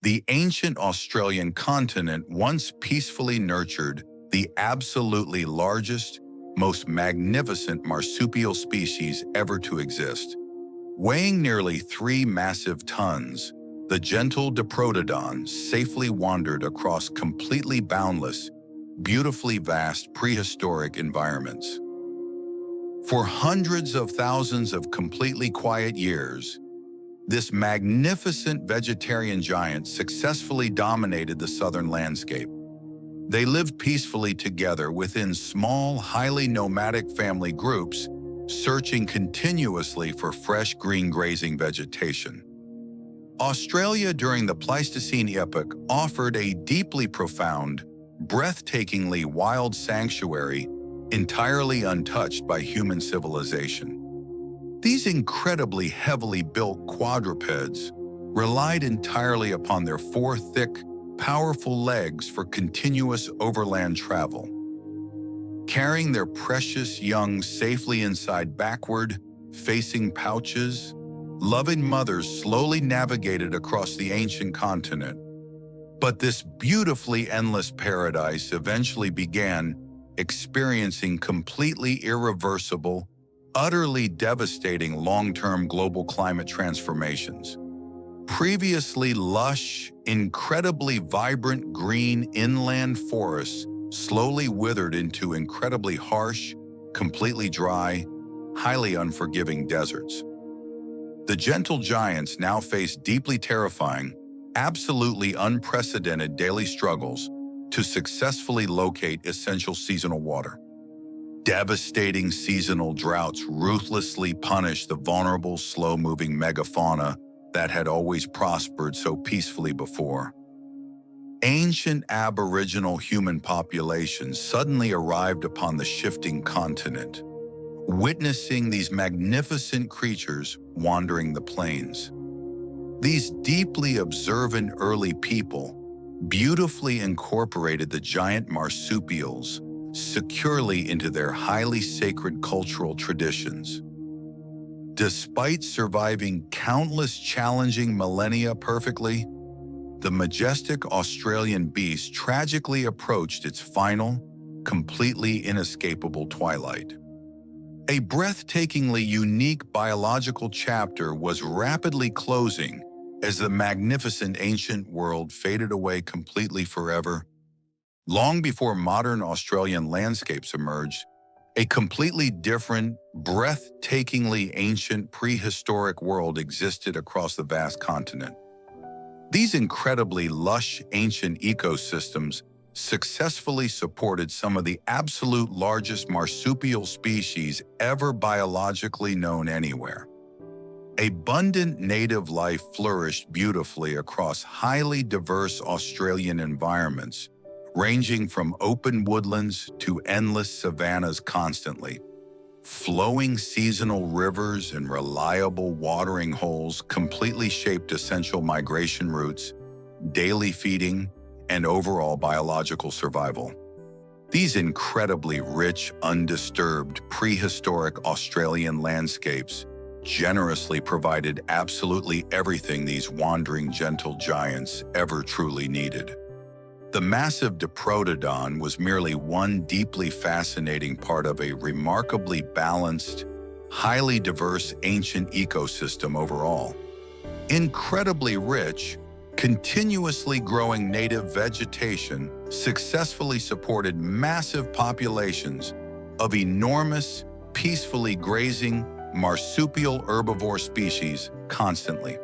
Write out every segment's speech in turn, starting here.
The ancient Australian continent once peacefully nurtured the absolutely largest, most magnificent marsupial species ever to exist. Weighing nearly 3 massive tons, the gentle Diprotodon safely wandered across completely boundless, beautifully vast prehistoric environments. For hundreds of thousands of completely quiet years, this magnificent vegetarian giant successfully dominated the southern landscape. They lived peacefully together within small, highly nomadic family groups, searching continuously for fresh green grazing vegetation. Australia during the Pleistocene epoch offered a deeply profound, breathtakingly wild sanctuary entirely untouched by human civilization. These incredibly heavily built quadrupeds relied entirely upon their 4 thick, powerful legs for continuous overland travel. Carrying their precious young safely inside backward-facing pouches, loving mothers slowly navigated across the ancient continent. But this beautifully endless paradise eventually began experiencing completely irreversible, utterly devastating long-term global climate transformations. Previously lush, incredibly vibrant green inland forests slowly withered into incredibly harsh, completely dry, highly unforgiving deserts. The gentle giants now face deeply terrifying, absolutely unprecedented daily struggles to successfully locate essential seasonal water. Devastating seasonal droughts ruthlessly punish the vulnerable, slow-moving megafauna that had always prospered so peacefully before. Ancient aboriginal human populations suddenly arrived upon the shifting continent, witnessing these magnificent creatures wandering the plains. These deeply observant early people beautifully incorporated the giant marsupials securely into their highly sacred cultural traditions. Despite surviving countless challenging millennia perfectly, the majestic Australian beast tragically approached its final, completely inescapable twilight. A breathtakingly unique biological chapter was rapidly closing as the magnificent ancient world faded away completely forever. Long before modern Australian landscapes emerged, a completely different, breathtakingly ancient prehistoric world existed across the vast continent. These incredibly lush ancient ecosystems successfully supported some of the absolute largest marsupial species ever biologically known anywhere. Abundant native life flourished beautifully across highly diverse Australian environments, ranging from open woodlands to endless savannas constantly. Flowing seasonal rivers and reliable watering holes completely shaped essential migration routes, daily feeding, and overall biological survival. These incredibly rich, undisturbed, prehistoric Australian landscapes generously provided absolutely everything these wandering gentle giants ever truly needed. The massive Diprotodon was merely one deeply fascinating part of a remarkably balanced, highly diverse ancient ecosystem overall. Incredibly rich, continuously growing native vegetation successfully supported massive populations of enormous, peacefully grazing, marsupial herbivore species constantly.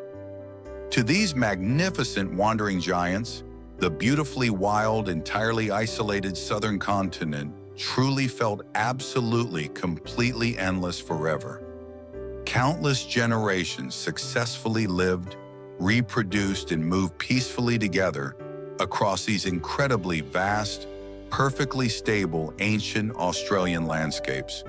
To these magnificent wandering giants, the beautifully wild, entirely isolated southern continent truly felt absolutely, completely endless forever. Countless generations successfully lived, reproduced, and moved peacefully together across these incredibly vast, perfectly stable ancient Australian landscapes.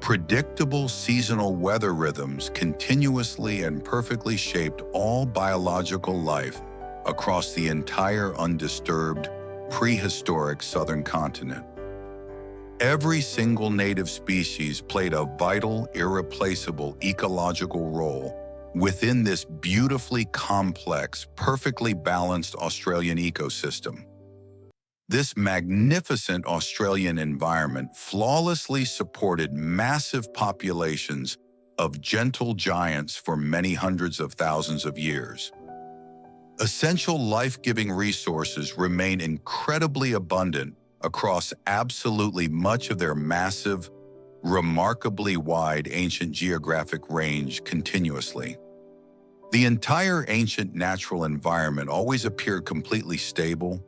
Predictable seasonal weather rhythms continuously and perfectly shaped all biological life across the entire undisturbed, prehistoric southern continent. Every single native species played a vital, irreplaceable ecological role within this beautifully complex, perfectly balanced Australian ecosystem. This magnificent Australian environment flawlessly supported massive populations of gentle giants for many hundreds of thousands of years. Essential life-giving resources remain incredibly abundant across absolutely much of their massive, remarkably wide ancient geographic range continuously. The entire ancient natural environment always appeared completely stable,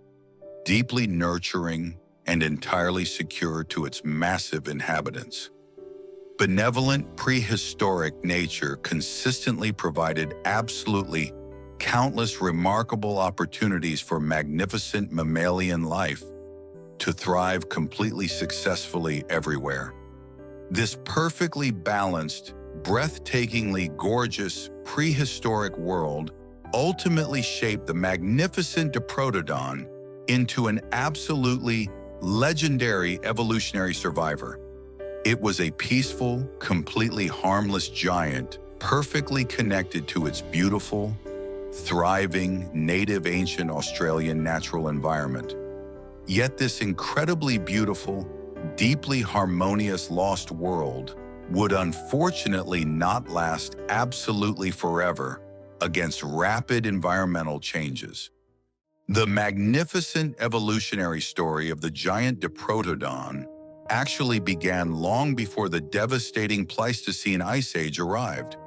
deeply nurturing, and entirely secure to its massive inhabitants. Benevolent, prehistoric nature consistently provided absolutely countless remarkable opportunities for magnificent mammalian life to thrive completely successfully everywhere. This perfectly balanced, breathtakingly gorgeous prehistoric world ultimately shaped the magnificent Diprotodon into an absolutely legendary evolutionary survivor. It was a peaceful, completely harmless giant, perfectly connected to its beautiful, thriving, native ancient Australian natural environment. Yet this incredibly beautiful, deeply harmonious lost world would unfortunately not last absolutely forever against rapid environmental changes. The magnificent evolutionary story of the giant Diprotodon actually began long before the devastating Pleistocene Ice Age arrived.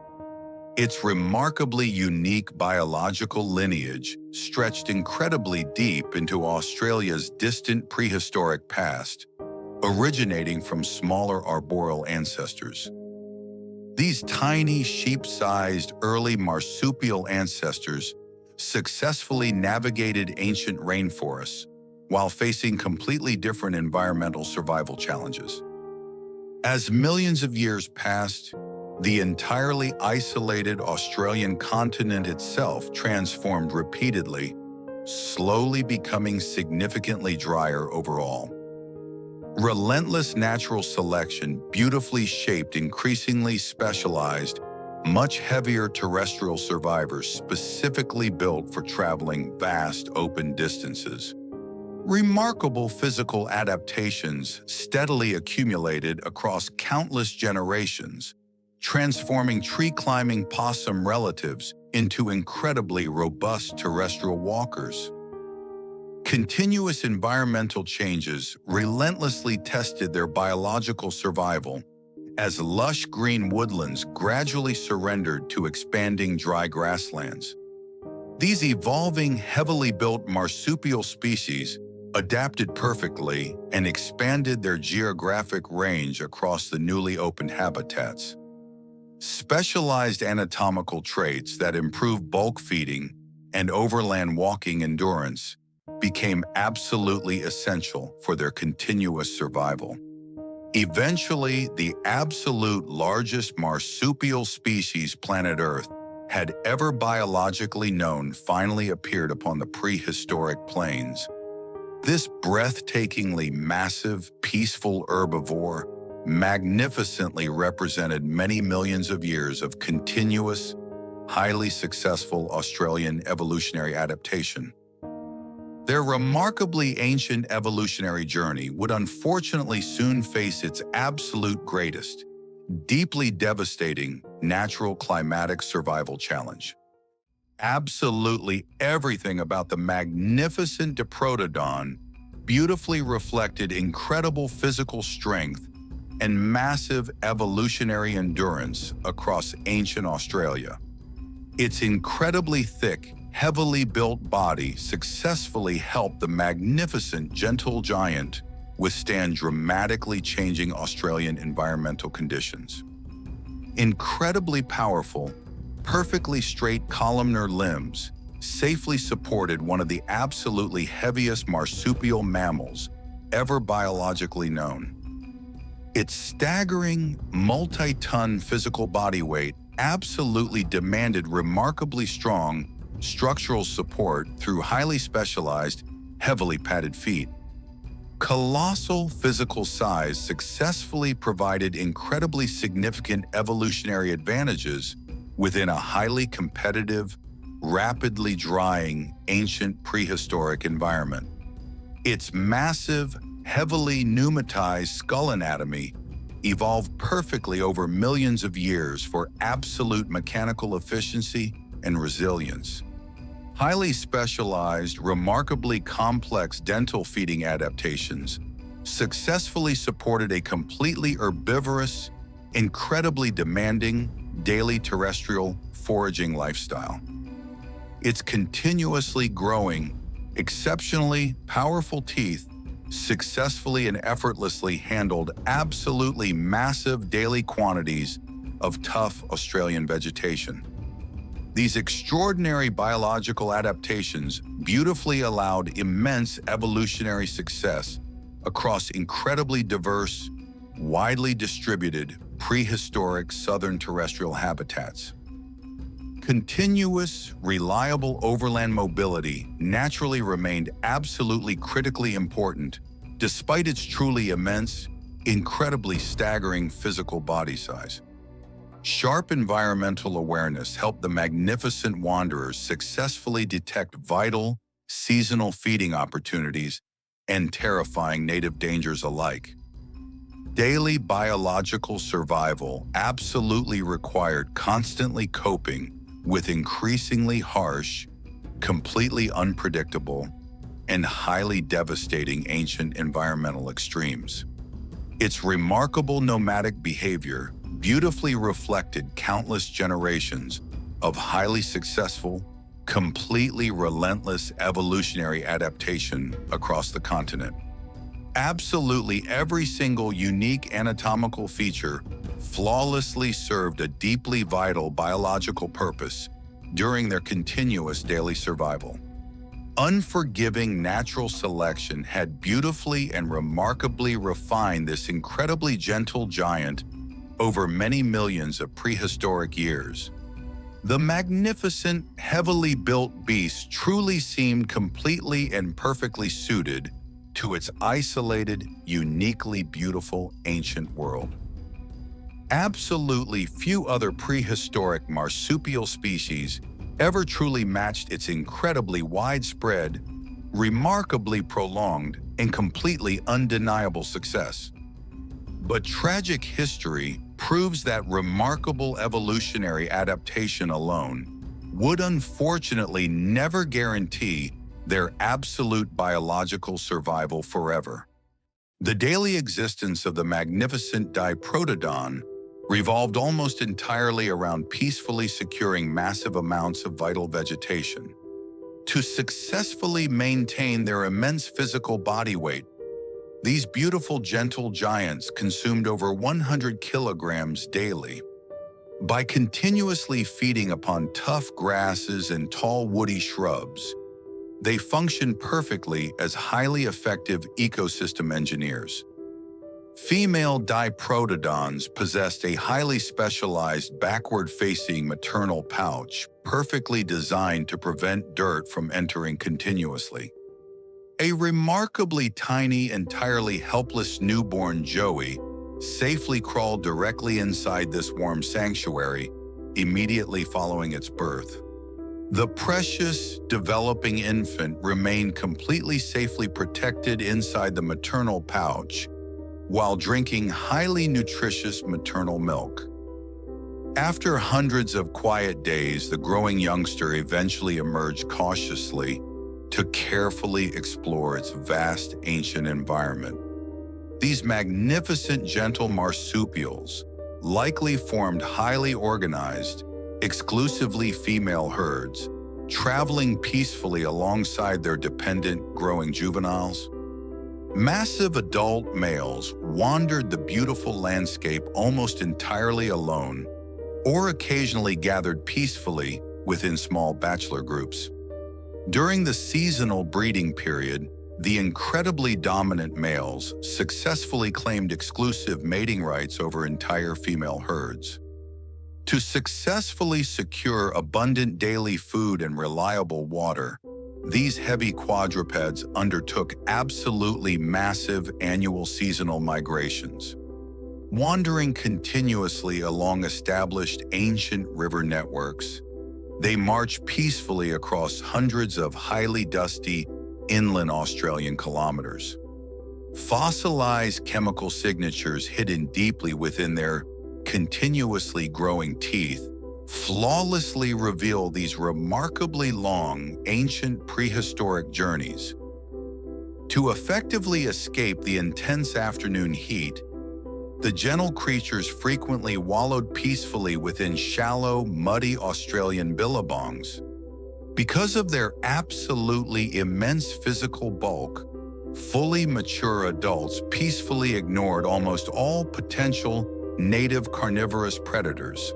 Its remarkably unique biological lineage stretched incredibly deep into Australia's distant prehistoric past, originating from smaller arboreal ancestors. These tiny, sheep-sized early marsupial ancestors successfully navigated ancient rainforests while facing completely different environmental survival challenges. As millions of years passed, the entirely isolated Australian continent itself transformed repeatedly, slowly becoming significantly drier overall. Relentless natural selection beautifully shaped increasingly specialized, much heavier terrestrial survivors specifically built for traveling vast open distances. Remarkable physical adaptations steadily accumulated across countless generations, transforming tree-climbing possum relatives into incredibly robust terrestrial walkers. Continuous environmental changes relentlessly tested their biological survival as lush green woodlands gradually surrendered to expanding dry grasslands. These evolving, heavily built marsupial species adapted perfectly and expanded their geographic range across the newly opened habitats. Specialized anatomical traits that improve bulk feeding and overland walking endurance became absolutely essential for their continuous survival. Eventually, the absolute largest marsupial species planet Earth had ever biologically known finally appeared upon the prehistoric plains. This breathtakingly massive, peaceful herbivore magnificently represented many millions of years of continuous, highly successful Australian evolutionary adaptation. Their remarkably ancient evolutionary journey would unfortunately soon face its absolute greatest, deeply devastating natural climatic survival challenge. Absolutely everything about the magnificent Diprotodon beautifully reflected incredible physical strength and massive evolutionary endurance across ancient Australia. Its incredibly thick, heavily built body successfully helped the magnificent gentle giant withstand dramatically changing Australian environmental conditions. Incredibly powerful, perfectly straight columnar limbs safely supported one of the absolutely heaviest marsupial mammals ever biologically known. Its staggering, multi-ton physical body weight absolutely demanded remarkably strong structural support through highly specialized, heavily padded feet. Colossal physical size successfully provided incredibly significant evolutionary advantages within a highly competitive, rapidly drying, ancient prehistoric environment. Its massive, heavily pneumatized skull anatomy evolved perfectly over millions of years for absolute mechanical efficiency and resilience. Highly specialized, remarkably complex dental feeding adaptations successfully supported a completely herbivorous, incredibly demanding, daily terrestrial foraging lifestyle. Its continuously growing, exceptionally powerful teeth successfully and effortlessly handled absolutely massive daily quantities of tough Australian vegetation. These extraordinary biological adaptations beautifully allowed immense evolutionary success across incredibly diverse, widely distributed, prehistoric southern terrestrial habitats. Continuous, reliable overland mobility naturally remained absolutely critically important, despite its truly immense, incredibly staggering physical body size. Sharp environmental awareness helped the magnificent wanderers successfully detect vital, seasonal feeding opportunities and terrifying native dangers alike. Daily biological survival absolutely required constantly coping with increasingly harsh, completely unpredictable, and highly devastating ancient environmental extremes. Its remarkable nomadic behavior beautifully reflected countless generations of highly successful, completely relentless evolutionary adaptation across the continent. Absolutely every single unique anatomical feature flawlessly served a deeply vital biological purpose during their continuous daily survival. Unforgiving natural selection had beautifully and remarkably refined this incredibly gentle giant over many millions of prehistoric years. The magnificent, heavily built beast truly seemed completely and perfectly suited to its isolated, uniquely beautiful ancient world. Absolutely few other prehistoric marsupial species ever truly matched its incredibly widespread, remarkably prolonged, and completely undeniable success. But tragic history proves that remarkable evolutionary adaptation alone would unfortunately never guarantee their absolute biological survival forever. The daily existence of the magnificent Diprotodon revolved almost entirely around peacefully securing massive amounts of vital vegetation. To successfully maintain their immense physical body weight, these beautiful gentle giants consumed over 100 kilograms daily. By continuously feeding upon tough grasses and tall woody shrubs, they function perfectly as highly effective ecosystem engineers. Female diprotodons possessed a highly specialized backward-facing maternal pouch, perfectly designed to prevent dirt from entering continuously. A remarkably tiny, entirely helpless newborn joey safely crawled directly inside this warm sanctuary immediately following its birth. The precious, developing infant remained completely safely protected inside the maternal pouch while drinking highly nutritious maternal milk. After hundreds of quiet days, the growing youngster eventually emerged cautiously to carefully explore its vast ancient environment. These magnificent gentle marsupials likely formed highly organized, exclusively female herds, traveling peacefully alongside their dependent growing juveniles. Massive adult males wandered the beautiful landscape almost entirely alone, or occasionally gathered peacefully within small bachelor groups. During the seasonal breeding period, the incredibly dominant males successfully claimed exclusive mating rights over entire female herds. To successfully secure abundant daily food and reliable water, these heavy quadrupeds undertook absolutely massive annual seasonal migrations. Wandering continuously along established ancient river networks, they march peacefully across hundreds of highly dusty inland Australian kilometers. Fossilized chemical signatures hidden deeply within their continuously growing teeth flawlessly reveal these remarkably long, ancient prehistoric journeys. To effectively escape the intense afternoon heat, the gentle creatures frequently wallowed peacefully within shallow, muddy Australian billabongs. Because of their absolutely immense physical bulk, fully mature adults peacefully ignored almost all potential native carnivorous predators.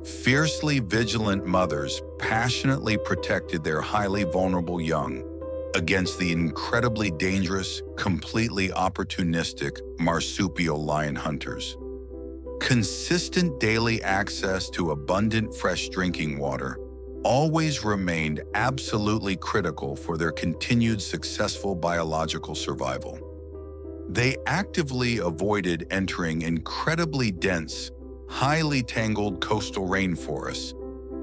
Fiercely vigilant mothers passionately protected their highly vulnerable young against the incredibly dangerous, completely opportunistic marsupial lion hunters. Consistent daily access to abundant fresh drinking water always remained absolutely critical for their continued successful biological survival. They actively avoided entering incredibly dense, highly tangled coastal rainforests,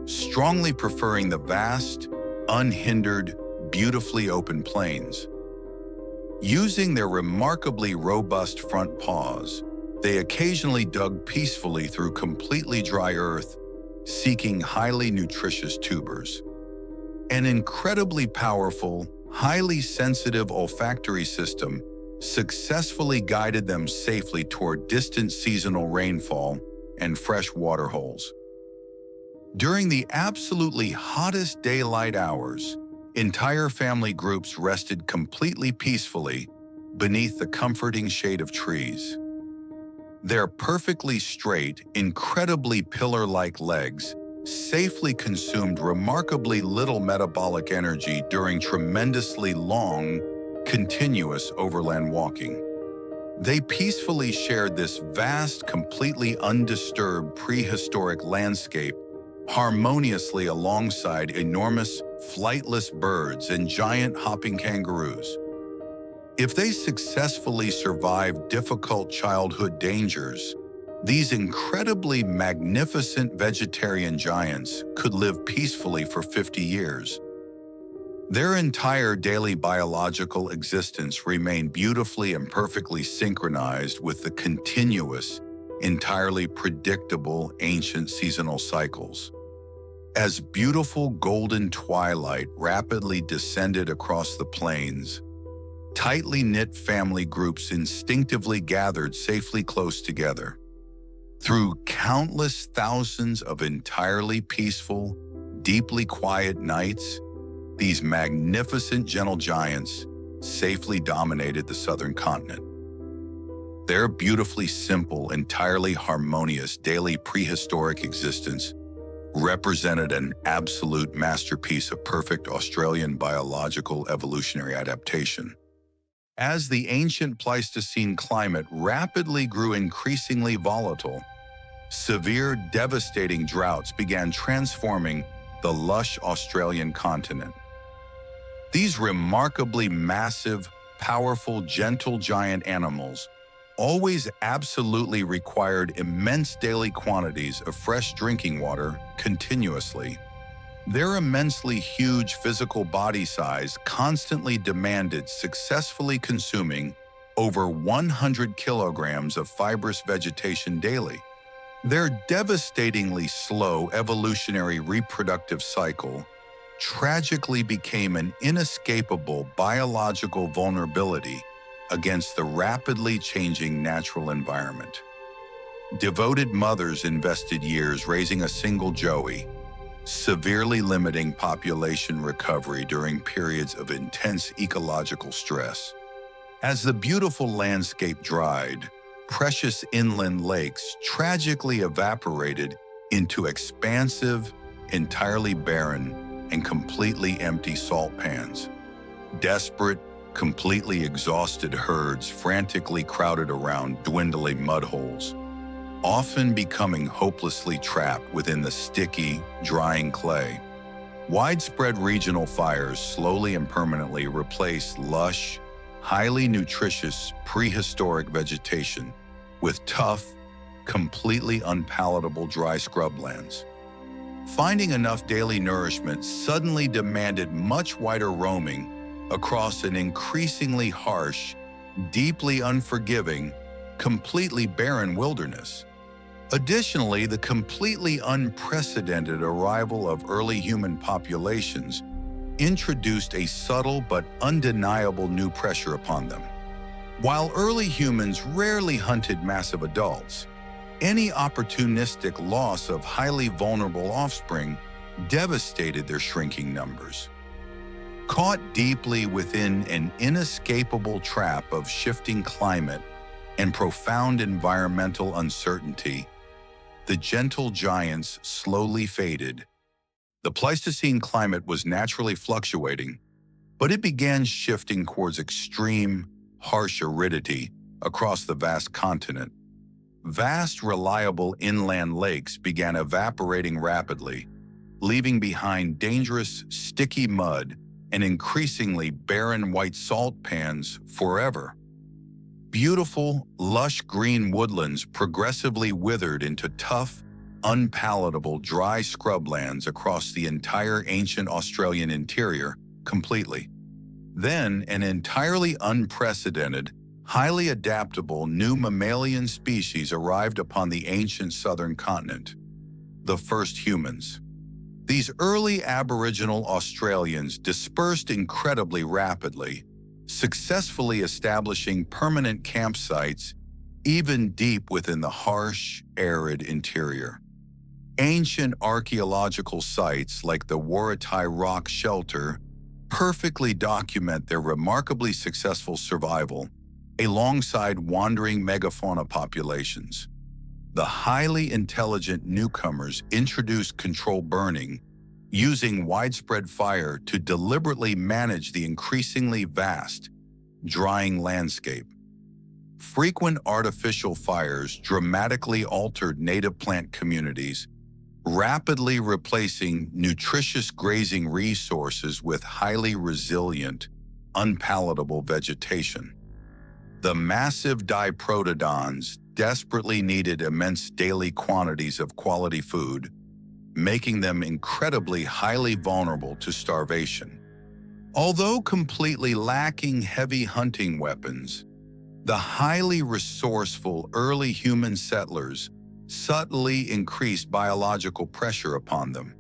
strongly preferring the vast, unhindered, beautifully open plains. Using their remarkably robust front paws, they occasionally dug peacefully through completely dry earth, seeking highly nutritious tubers. An incredibly powerful, highly sensitive olfactory system successfully guided them safely toward distant seasonal rainfall and fresh water holes. During the absolutely hottest daylight hours, entire family groups rested completely peacefully beneath the comforting shade of trees. Their perfectly straight, incredibly pillar-like legs safely consumed remarkably little metabolic energy during tremendously long, continuous overland walking. They peacefully shared this vast, completely undisturbed prehistoric landscape harmoniously alongside enormous, flightless birds and giant hopping kangaroos. If they successfully survived difficult childhood dangers, these incredibly magnificent vegetarian giants could live peacefully for 50 years. Their entire daily biological existence remained beautifully and perfectly synchronized with the continuous, entirely predictable ancient seasonal cycles. As beautiful golden twilight rapidly descended across the plains, tightly knit family groups instinctively gathered safely close together. Through countless thousands of entirely peaceful, deeply quiet nights, these magnificent gentle giants safely dominated the southern continent. Their beautifully simple, entirely harmonious daily prehistoric existence represented an absolute masterpiece of perfect Australian biological evolutionary adaptation. As the ancient Pleistocene climate rapidly grew increasingly volatile, severe, devastating droughts began transforming the lush Australian continent. These remarkably massive, powerful, gentle giant animals always absolutely required immense daily quantities of fresh drinking water continuously. Their immensely huge physical body size constantly demanded successfully consuming over 100 kilograms of fibrous vegetation daily. Their devastatingly slow evolutionary reproductive cycle tragically became an inescapable biological vulnerability against the rapidly changing natural environment. Devoted mothers invested years raising a single joey, severely limiting population recovery during periods of intense ecological stress. As the beautiful landscape dried, precious inland lakes tragically evaporated into expansive, entirely barren, and completely empty saltpans. Desperate, completely exhausted herds frantically crowded around dwindling mud holes, often becoming hopelessly trapped within the sticky, drying clay. Widespread regional fires slowly and permanently replaced lush, highly nutritious prehistoric vegetation with tough, completely unpalatable dry scrublands. Finding enough daily nourishment suddenly demanded much wider roaming across an increasingly harsh, deeply unforgiving, completely barren wilderness. Additionally, the completely unprecedented arrival of early human populations introduced a subtle but undeniable new pressure upon them. While early humans rarely hunted massive adults, any opportunistic loss of highly vulnerable offspring devastated their shrinking numbers. Caught deeply within an inescapable trap of shifting climate and profound environmental uncertainty, the gentle giants slowly faded. The Pleistocene climate was naturally fluctuating, but it began shifting towards extreme, harsh aridity across the vast continent. Vast, reliable inland lakes began evaporating rapidly, leaving behind dangerous, sticky mud and increasingly barren white saltpans forever. Beautiful, lush green woodlands progressively withered into tough, unpalatable dry scrublands across the entire ancient Australian interior completely. Then, an entirely unprecedented, highly adaptable new mammalian species arrived upon the ancient southern continent, the first humans. These early Aboriginal Australians dispersed incredibly rapidly, successfully establishing permanent campsites even deep within the harsh, arid interior. Ancient archaeological sites like the Warattai Rock Shelter perfectly document their remarkably successful survival alongside wandering megafauna populations. The highly intelligent newcomers introduced controlled burning, using widespread fire to deliberately manage the increasingly vast, drying landscape. Frequent artificial fires dramatically altered native plant communities, rapidly replacing nutritious grazing resources with highly resilient, unpalatable vegetation. The massive Diprotodons desperately needed immense daily quantities of quality food, making them incredibly highly vulnerable to starvation. Although completely lacking heavy hunting weapons, the highly resourceful early human settlers subtly increased biological pressure upon them.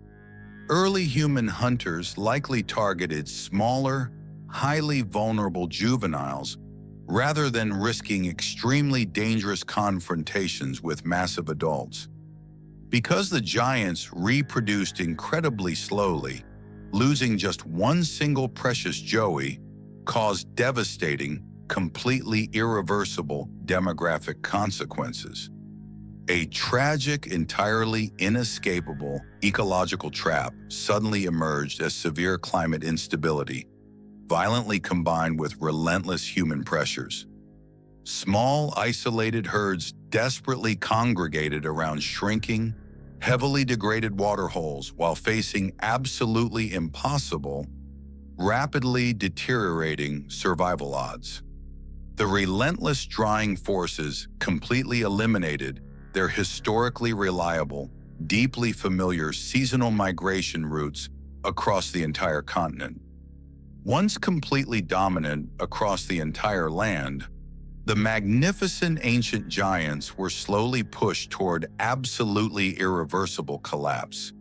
Early human hunters likely targeted smaller, highly vulnerable juveniles rather than risking extremely dangerous confrontations with massive adults. Because the giants reproduced incredibly slowly, losing just one single precious joey caused devastating, completely irreversible demographic consequences. A tragic, entirely inescapable ecological trap suddenly emerged as severe climate instability, violently combined with relentless human pressures. Small, isolated herds desperately congregated around shrinking, heavily degraded waterholes while facing absolutely impossible, rapidly deteriorating survival odds. The relentless drying forces completely eliminated their historically reliable, deeply familiar seasonal migration routes across the entire continent. Once completely dominant across the entire land, the magnificent ancient giants were slowly pushed toward absolutely irreversible collapse.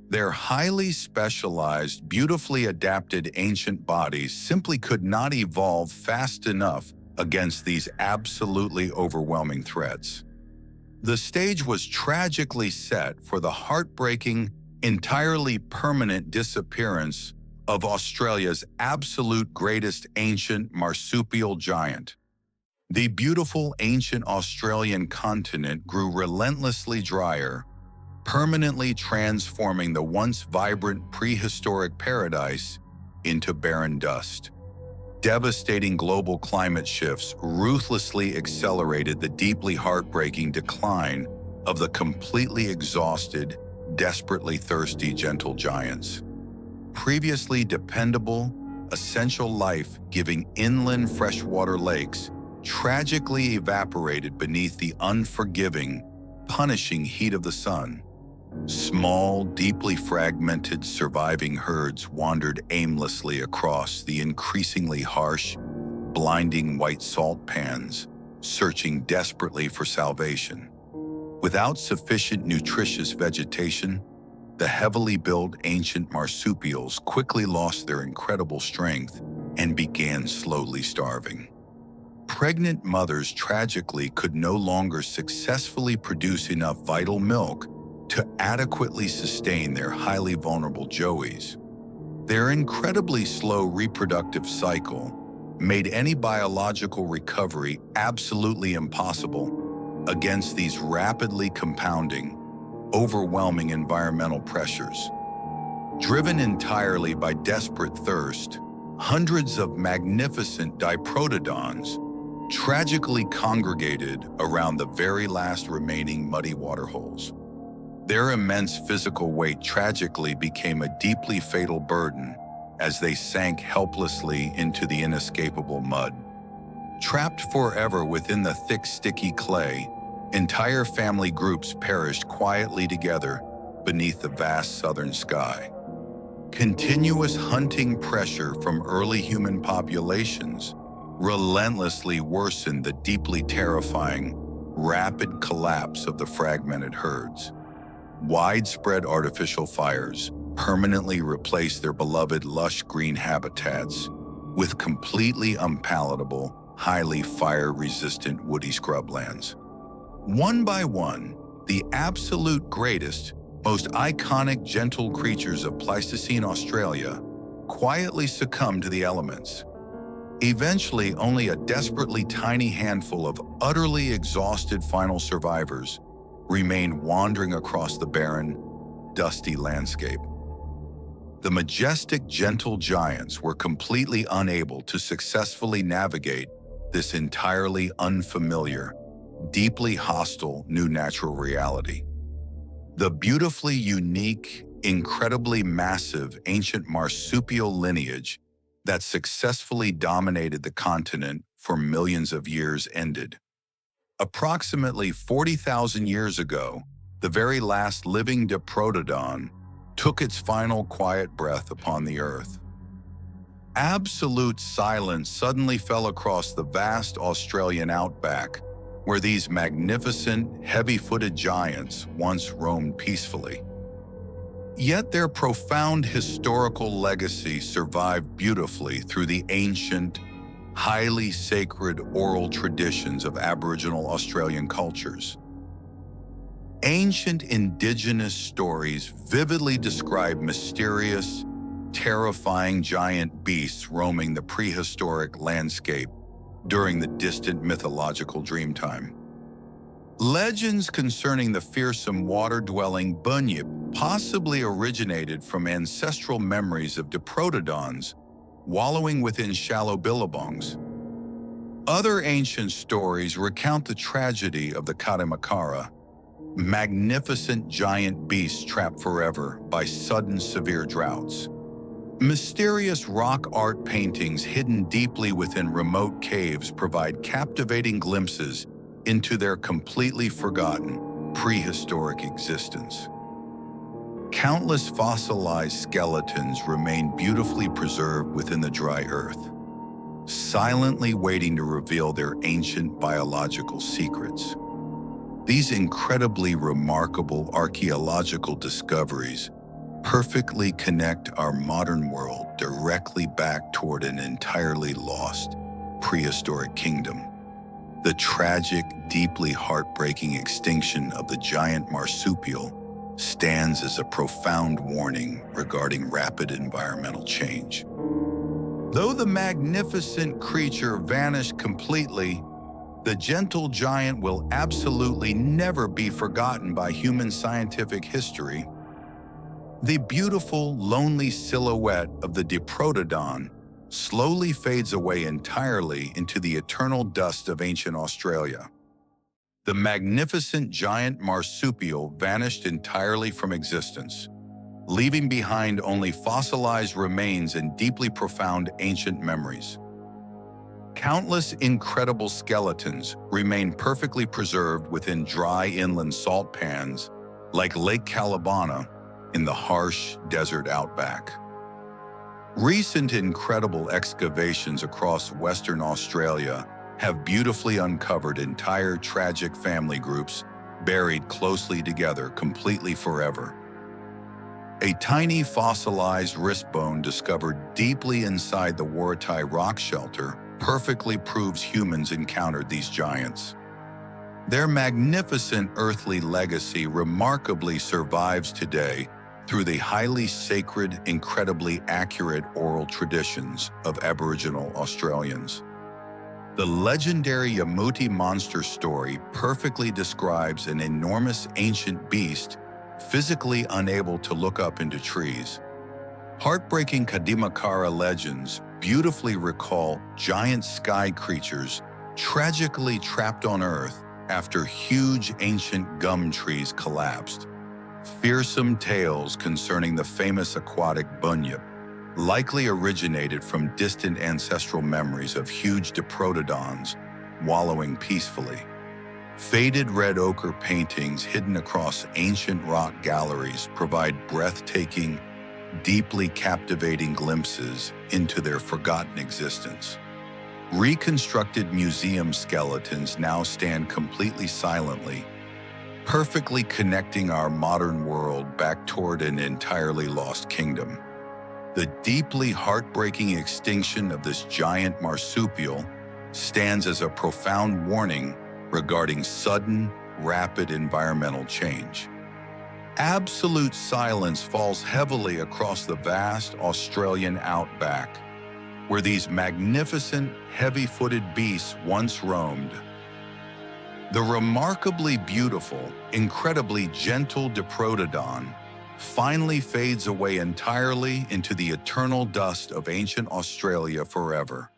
Their highly specialized, beautifully adapted ancient bodies simply could not evolve fast enough against these absolutely overwhelming threats. The stage was tragically set for the heartbreaking, entirely permanent disappearance of Australia's absolute greatest ancient marsupial giant. The beautiful ancient Australian continent grew relentlessly drier, permanently transforming the once vibrant prehistoric paradise into barren dust. Devastating global climate shifts ruthlessly accelerated the deeply heartbreaking decline of the completely exhausted, desperately thirsty gentle giants. Previously dependable, essential life-giving inland freshwater lakes tragically evaporated beneath the unforgiving, punishing heat of the sun. Small, deeply fragmented surviving herds wandered aimlessly across the increasingly harsh, blinding white saltpans, searching desperately for salvation. Without sufficient nutritious vegetation, the heavily built ancient marsupials quickly lost their incredible strength and began slowly starving. Pregnant mothers tragically could no longer successfully produce enough vital milk to adequately sustain their highly vulnerable joeys. Their incredibly slow reproductive cycle made any biological recovery absolutely impossible against these rapidly compounding, overwhelming environmental pressures. Driven entirely by desperate thirst, hundreds of magnificent Diprotodons tragically congregated around the very last remaining muddy waterholes. Their immense physical weight tragically became a deeply fatal burden as they sank helplessly into the inescapable mud. Trapped forever within the thick, sticky clay, entire family groups perished quietly together beneath the vast southern sky. Continuous hunting pressure from early human populations relentlessly worsened the deeply terrifying, rapid collapse of the fragmented herds. Widespread artificial fires permanently replaced their beloved lush green habitats with completely unpalatable, highly fire-resistant woody scrublands. One by one, the absolute greatest, most iconic gentle creatures of Pleistocene Australia quietly succumbed to the elements. Eventually, only a desperately tiny handful of utterly exhausted final survivors remained wandering across the barren, dusty landscape. The majestic, gentle giants were completely unable to successfully navigate this entirely unfamiliar, deeply hostile new natural reality. The beautifully unique, incredibly massive ancient marsupial lineage that successfully dominated the continent for millions of years ended. Approximately 40,000 years ago, the very last living Diprotodon took its final quiet breath upon the earth. Absolute silence suddenly fell across the vast Australian outback, where these magnificent, heavy-footed giants once roamed peacefully. Yet their profound historical legacy survived beautifully through the ancient, highly sacred oral traditions of Aboriginal Australian cultures. Ancient indigenous stories vividly describe mysterious, terrifying giant beasts roaming the prehistoric landscape during the distant mythological dreamtime. Legends concerning the fearsome water-dwelling bunyip possibly originated from ancestral memories of Diprotodons wallowing within shallow billabongs. Other ancient stories recount the tragedy of the Katamakara, magnificent giant beasts trapped forever by sudden severe droughts. Mysterious rock art paintings hidden deeply within remote caves provide captivating glimpses into their completely forgotten, prehistoric existence. Countless fossilized skeletons remain beautifully preserved within the dry earth, silently waiting to reveal their ancient biological secrets. These incredibly remarkable archaeological discoveries perfectly connect our modern world directly back toward an entirely lost prehistoric kingdom. The tragic, deeply heartbreaking extinction of the giant marsupial stands as a profound warning regarding rapid environmental change. Though the magnificent creature vanished completely, the gentle giant will absolutely never be forgotten by human scientific history. The beautiful, lonely silhouette of the Diprotodon slowly fades away entirely into the eternal dust of ancient Australia. The magnificent giant marsupial vanished entirely from existence, leaving behind only fossilized remains and deeply profound ancient memories. Countless incredible skeletons remain perfectly preserved within dry inland salt pans like Lake Calabana in the harsh desert outback. Recent incredible excavations across Western Australia have beautifully uncovered entire tragic family groups buried closely together completely forever. A tiny fossilized wrist bone discovered deeply inside the Warattai rock shelter perfectly proves humans encountered these giants. Their magnificent earthly legacy remarkably survives today through the highly sacred, incredibly accurate oral traditions of Aboriginal Australians. The legendary Yamuti monster story perfectly describes an enormous ancient beast physically unable to look up into trees. Heartbreaking Kadimakara legends beautifully recall giant sky creatures tragically trapped on Earth after huge ancient gum trees collapsed. Fearsome tales concerning the famous aquatic bunyip likely originated from distant ancestral memories of huge Diprotodons wallowing peacefully. Faded red ochre paintings hidden across ancient rock galleries provide breathtaking, deeply captivating glimpses into their forgotten existence. Reconstructed museum skeletons now stand completely silently, perfectly connecting our modern world back toward an entirely lost kingdom. The deeply heartbreaking extinction of this giant marsupial stands as a profound warning regarding sudden, rapid environmental change. Absolute silence falls heavily across the vast Australian outback, where these magnificent, heavy-footed beasts once roamed. The remarkably beautiful, incredibly gentle Diprotodon finally fades away entirely into the eternal dust of ancient Australia forever.